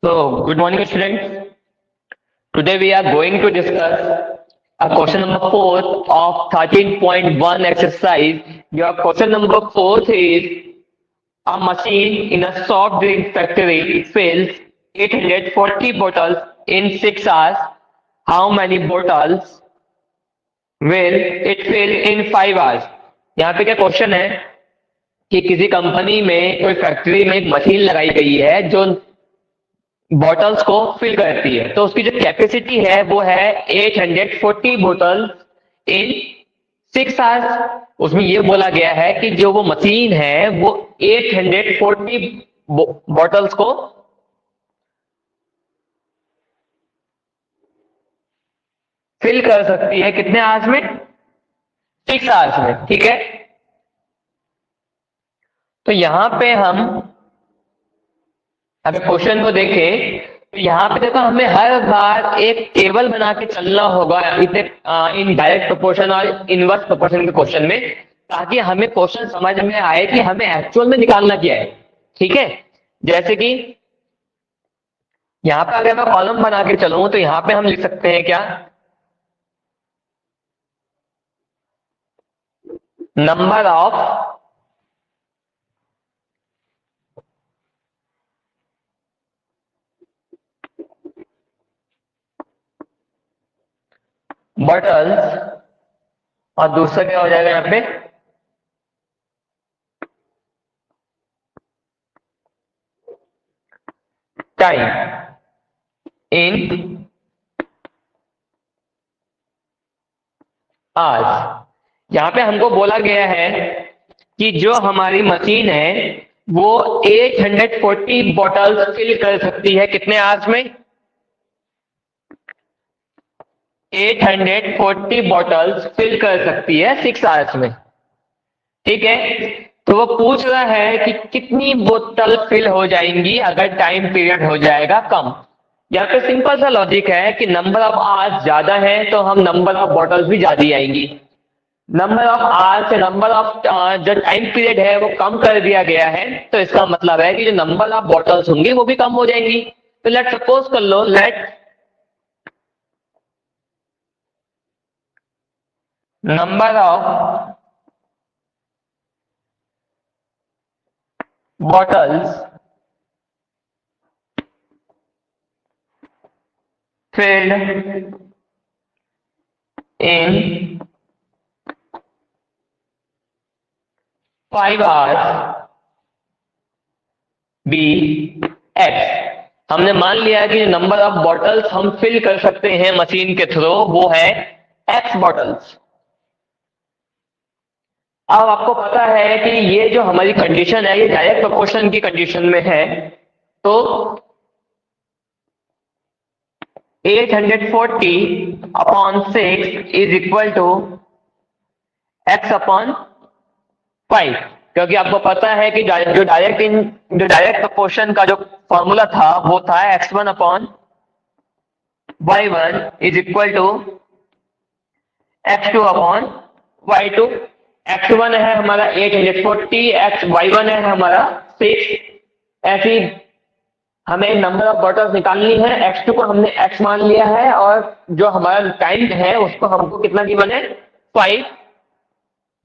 So, good morning, students. Today we are going to discuss a question number 4 of 13.1 exercise. Your question number 4 is a machine in a soft drink factory fills 840 bottles in 6 hours. How many bottles will it fill in 5 hours? यहाँ पे क्या question है कि किसी company में कोई factory में एक मशीन लगाई गई है जो बॉटल्स को फिल करती है। तो उसकी जो कैपेसिटी है वो है 840 बोतल इन 6 आवर्स। उसमें ये बोला गया है कि जो वो मशीन है वो 840 बॉटल्स को फिल कर सकती है कितने आवर्स में? 6 आवर्स में। ठीक है, तो यहां पे हम अगर क्वेश्चन को देखें तो यहाँ पे देखो हमें हर बार एक टेबल बना के चलना होगा इतने इन डायरेक्ट प्रोपोर्शन और इनवर्स प्रोपोर्शन के क्वेश्चन में, ताकि हमें क्वेश्चन समझ में आए कि हमें एक्चुअल में निकालना क्या है। ठीक है, जैसे कि यहाँ पे अगर मैं कॉलम बना के चलूं तो यहाँ पे हम लिख सकते हैं क्या, नंबर ऑफ बॉटल्स और दूसरा क्या हो जाएगा यहाँ पे, टाइम इन आज। यहाँ पे हमको बोला गया है कि जो हमारी मशीन है वो 840 बॉटल्स फिल कर सकती है कितने आवर्स में? 840 बॉटल्स फिल कर सकती है 6 आवर्स में। ठीक है, तो वो पूछ रहा है कि कितनी बोतल फिल हो जाएंगी अगर टाइम पीरियड हो जाएगा कम। यहाँ पे सिंपल सा लॉजिक है कि नंबर ऑफ आवर्स ज्यादा है तो हम नंबर ऑफ बॉटल्स भी ज्यादा आएंगी। नंबर ऑफ आवर्स से नंबर ऑफ जो टाइम पीरियड है वो कम कर दिया गया है, तो इसका मतलब है कि जो नंबर ऑफ बॉटल्स होंगी वो भी कम हो जाएंगी। तो लेट सपोज कर लो, let number of bottles filled in 5 hours be X. हमने मान लिया कि नंबर ऑफ बॉटल्स हम फिल कर सकते हैं मशीन के थ्रू वो है एक्स बॉटल्स। अब आपको पता है कि ये जो हमारी कंडीशन है ये डायरेक्ट प्रोपोर्शन की कंडीशन में है, तो 840 upon 6 is equal to x upon 5, क्योंकि आपको पता है कि जो डायरेक्ट प्रोपोर्शन का जो फॉर्मूला था वो था x1 upon y1 is equal to x2 upon y2। x1 है हमारा 840, y1 है हमारा 6। ऐसी हमें नंबर ऑफ बॉटल्स निकालनी है, x2 को हमने x मान लिया है और जो हमारा टाइम है उसको हमको कितना गिवन है, 5।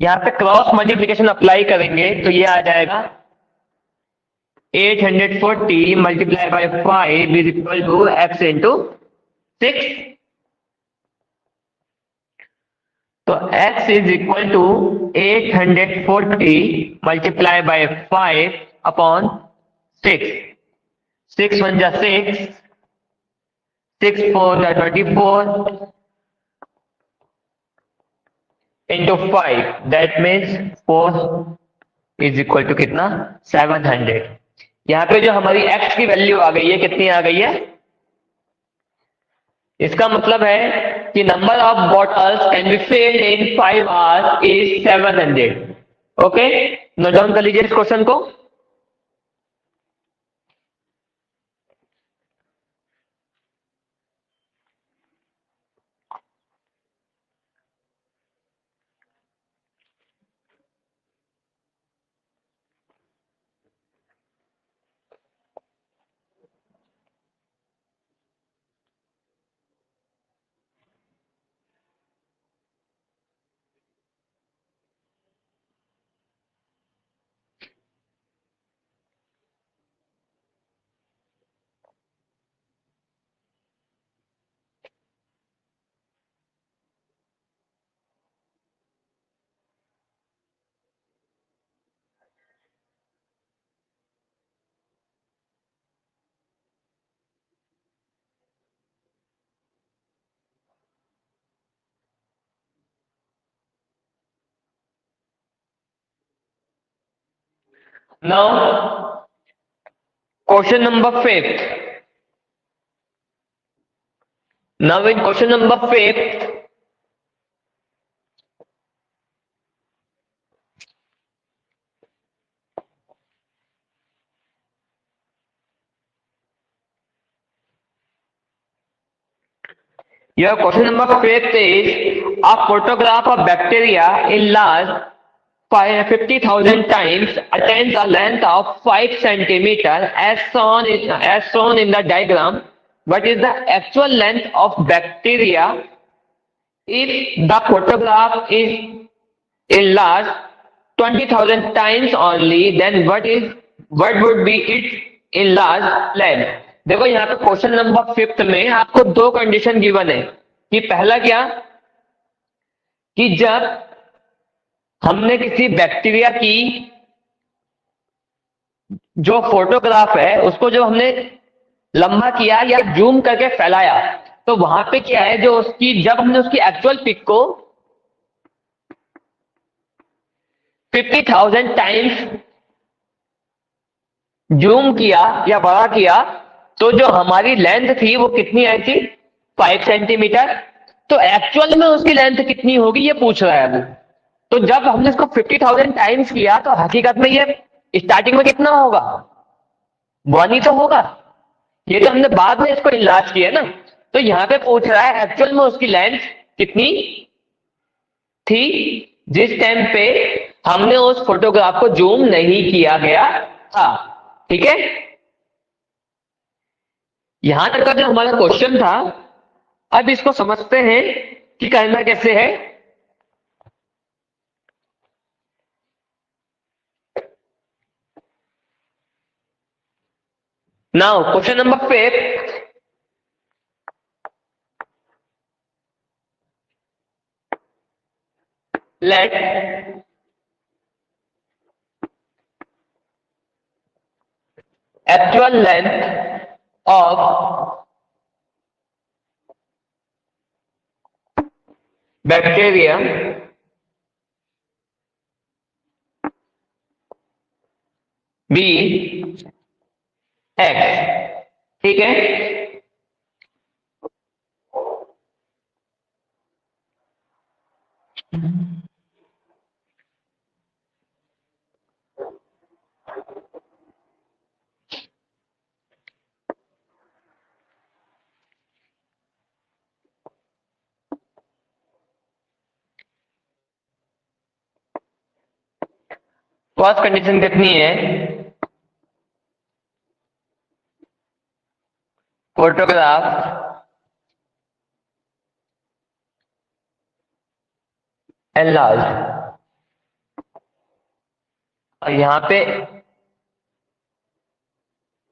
यहाँ पे क्रॉस मल्टीप्लीकेशन अप्लाई करेंगे तो ये आ जाएगा 840 multiply by 5 is equal to x into 6। तो x is equal to 840 multiply by 5 upon 6। 6 1 जा 6, 6 4 जा 24 into 5, that means 4 is equal to कितना, 700। यहाँ पे जो हमारी x की वैल्यू आ गई है कितनी आ गई है, इसका मतलब है कि number of bottles can be filled in 5 hours is 700। Okay, note down कर लीजिए इस क्वेश्चन को। Now, question number fifth. Now, in question number fifth, your question number fifth is a photograph of bacteria in large 50,000 times attains a length of 5 centimeter as shown in the diagram. What is the actual length of bacteria if the photograph is enlarged 20,000 times only? Then what would be its enlarged length? देखो यहाँ पे question number fifth में आपको दो condition given है कि पहला क्या कि जब हमने किसी बैक्टीरिया की जो फोटोग्राफ है उसको जब हमने लंबा किया या जूम करके फैलाया तो वहां पे क्या है जो उसकी जब हमने उसकी एक्चुअल पिक को 50,000 टाइम्स जूम किया या बड़ा किया तो जो हमारी लेंथ थी वो कितनी आई थी 5 सेंटीमीटर। तो एक्चुअल में उसकी लेंथ कितनी होगी ये पूछ रहा है वो। तो जब हमने इसको 50,000 टाइम्स किया तो हकीकत में ये स्टार्टिंग में कितना होगा 1 ही तो होगा। ये तो हमने बाद में इसको इलाज किया ना। तो यहाँ पे पूछ रहा है एक्चुअल में उसकी लेंथ कितनी थी जिस टाइम पे हमने उस फोटोग्राफ को जूम नहीं किया गया था। ठीक है, यहां तक का जो हमारा क्वेश्चन था। अब इसको समझते हैं कि करना कैसे है। Now question number 5, let actual length of bacteria be x। ठीक है, फर्स्ट कंडीशन कितनी है फोटोग्राफ एनलार्ज और यहां पे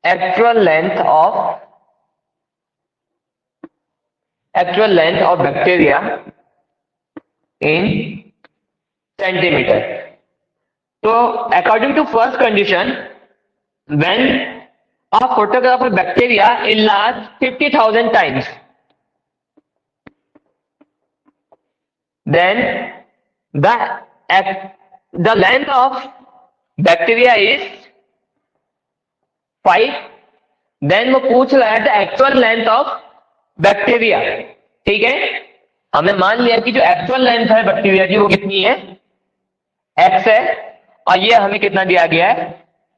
actual length of bacteria in centimetre. तो according to first condition when a photograph of bacteria enlarged 50,000 times, then the length of bacteria is 5। Then वो पूछ रहा है the actual length of bacteria. ठीक है, हमने मान लिया कि जो एक्चुअल लेंथ है बैक्टीरिया की वो कितनी है x है और ये हमें कितना दिया गया है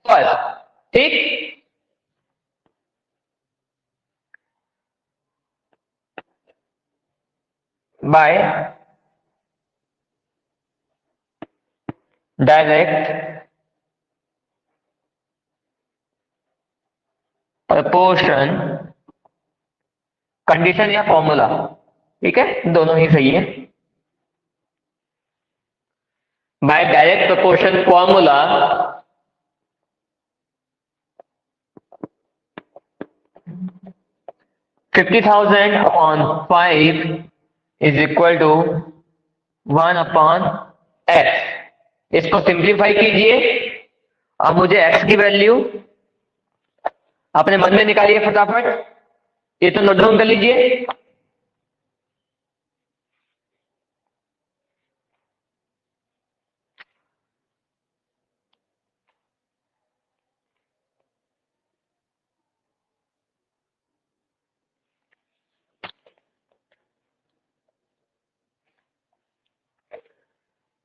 फर्स्ट। ठीक, बाय डायरेक्ट प्रपोर्शन कंडीशन या फॉर्मूला। ठीक है, दोनों ही सही है। By direct proportion formula $50,000/5 is equal to 1/x। इसको सिंप्लीफाई कीजिए और मुझे x की वैल्यू अपने मन में निकालिए फटाफट। ये तो नोट डाउन कर लीजिए।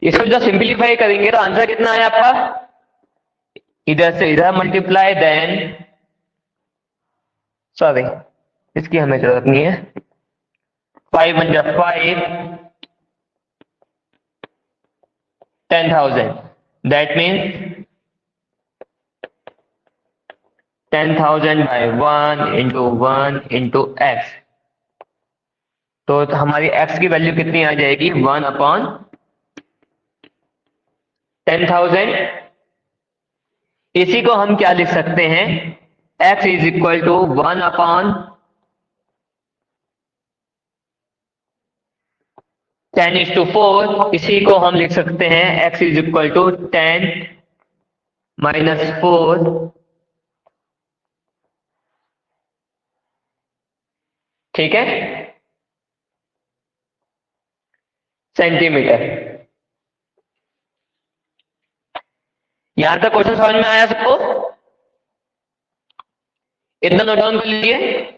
इसको जब सिंप्लीफाई करेंगे तो आंसर कितना है आपका, इधर से इधर मल्टीप्लाई, देन सॉरी इसकी हमें जरूरत नहीं है, 5 × 5 10,000, दैट मीन्स 10,000 by 1 × 1 × x। तो हमारी x की वैल्यू कितनी आ जाएगी, 1/10,000। इसी को हम क्या लिख सकते हैं, x इज इक्वल टू 1/10⁴। इसी को हम लिख सकते हैं x इज इक्वल टू 10 - 4, ठीक है, सेंटीमीटर। यहां तक क्वेश्चन समझ में आया सबको, इतना नोट डाउन कर लीजिए।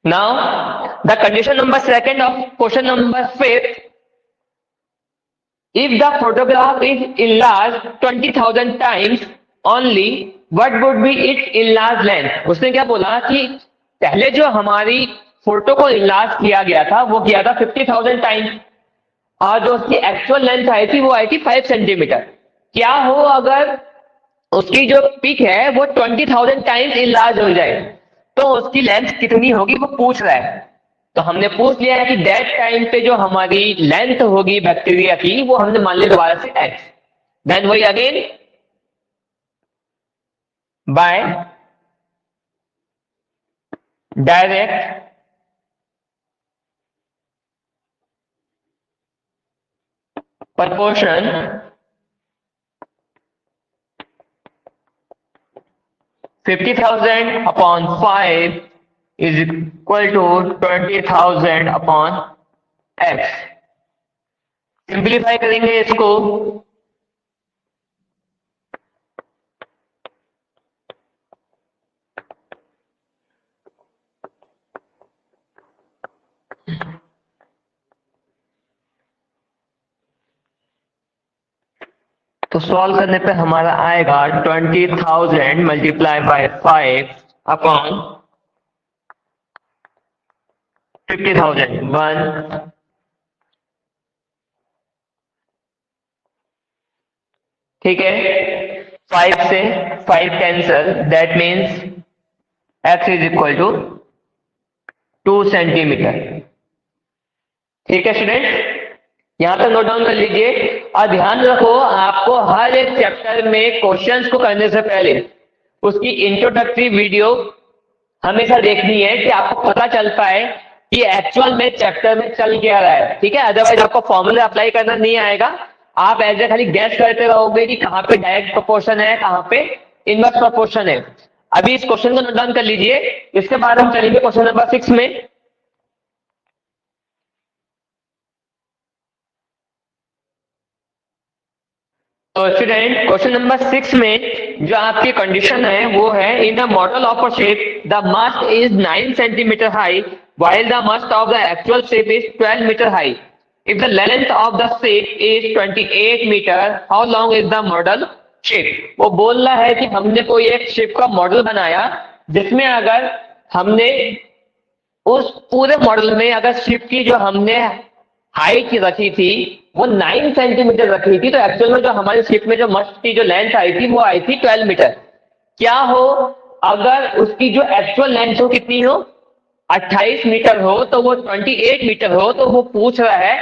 Now, the condition number second of question number fifth. If the photograph is enlarged 20,000 times only, what would be its enlarged length? उसने क्या बोला कि पहले जो हमारी फोटो को इनलार्ज किया गया था वो किया था 50,000 टाइम्स, और जो उसकी एक्चुअल लेंथ आई थी वो आई थी 5 सेंटीमीटर। क्या हो अगर उसकी जो पिक है वो 20,000 टाइम्स इनलार्ज हो जाए, तो उसकी लेंथ कितनी होगी वो पूछ रहा है। तो हमने पूछ लिया है कि दैट टाइम पे जो हमारी लेंथ होगी बैक्टीरिया की वो हमने मान लिया दोबारा से x, देन वही again by direct proportion (50,000 upon 5) is equal to 20,000 upon x। Simplify करेंगे इसको, तो सॉल्व करने पे हमारा आएगा 20,000 मल्टीप्लाई बाय 5 अपॉन 50,000 1, ठीक है, 5 से 5 cancel, that means x is equal to 2 centimetre. ठीक है स्टूडेंट, यहां तक नोट डाउन कर लीजिए। और ध्यान रखो, आपको हर एक चैप्टर में क्वेश्चंस को करने से पहले उसकी इंट्रोडक्टरी वीडियो हमेशा देखनी है कि आपको पता चल पाए कि एक्चुअल में चैप्टर में चल क्या रहा है, ठीक है। अदरवाइज आपको फॉर्मूला अप्लाई करना नहीं आएगा, आप एज ए खाली गैस करते रहोगे कि कहाँ पे डायरेक्ट प्रोपोर्शन है, कहाँ पे इनवर्स प्रोपोर्शन है। अभी इस क्वेश्चन को नोट डाउन कर लीजिए, इसके बाद हम चलेंगे क्वेश्चन नंबर 6 में। तो स्टूडेंट क्वेश्चन नंबर 6 में जो आपकी कंडीशन है वो है, in a model of a ship the mast is 9 centimetre high while the mast of the actual shape is 12 meter high. If the length of the shape is 28 meter, how long is the model shape? वो बोल रहा है कि हमने कोई एक shape का model बनाया जिसमें अगर हमने उस पूरे मॉडल में अगर शिप की जो हमने हाइट रखी थी वो 9 सेंटीमीटर रखी थी, तो एक्चुअल में जो हमारे शिप में जो मस्ट की जो लेंथ आई थी वो आई थी 12 मीटर। क्या हो अगर उसकी जो एक्चुअल लेंथ हो कितनी हो, 28 मीटर हो, तो वो 28 मीटर हो, तो वो पूछ रहा है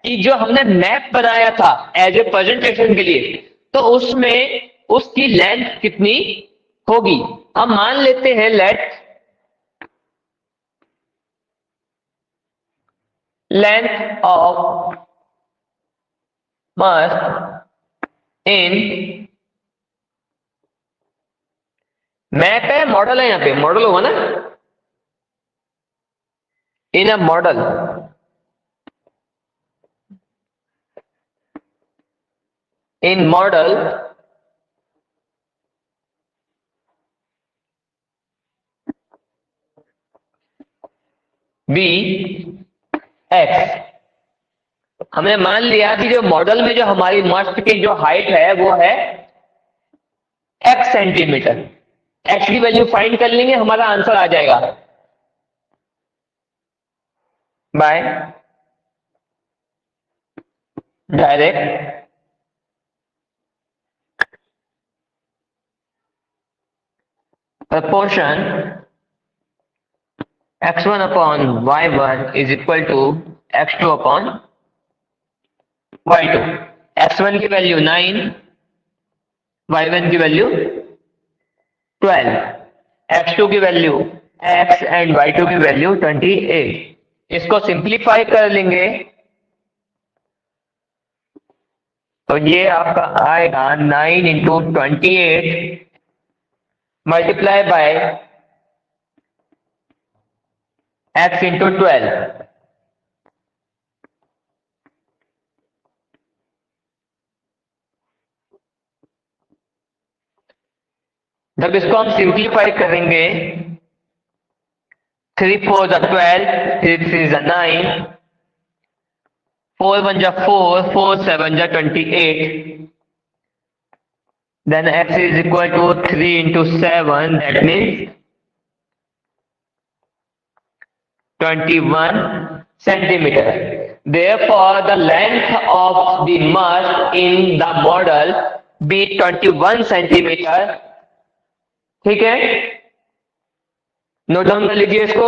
कि जो हमने मैप बनाया था एज ए प्रेजेंटेशन के लिए, तो उसमें उसकी लेंथ कितनी होगी। हम मान लेते हैं let length of mast in map है, मॉडल है, यहां पे मॉडल होगा ना, in a model in model be X. हमने मान लिया कि जो मॉडल में जो हमारी मस्ट की जो हाइट है वो है एक्स सेंटीमीटर। एक्स की वैल्यू फाइंड कर लेंगे, हमारा आंसर आ जाएगा by direct proportion x1 upon y1 is equal to x2 upon y2। x1 की वैल्यू 9, y1 की वैल्यू 12, x2 की वैल्यू x एंड y2 की वैल्यू 28। इसको सिंप्लीफाई कर लेंगे तो ये आपका आएगा 9 into 28 multiply by x into 12। जब इसको हम सिंप्लीफाई करेंगे 3 4 जा 12, 3 3 जा 9, 4 1 जा 4, 4 7 जा 28। Then x is equal to 3 into 7, that means 21 centimeter. Therefore, the length of the mast in the model be 21 centimeter। ठीक है, नोट डाउन कर लीजिए इसको।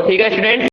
ठीक है स्टूडेंट।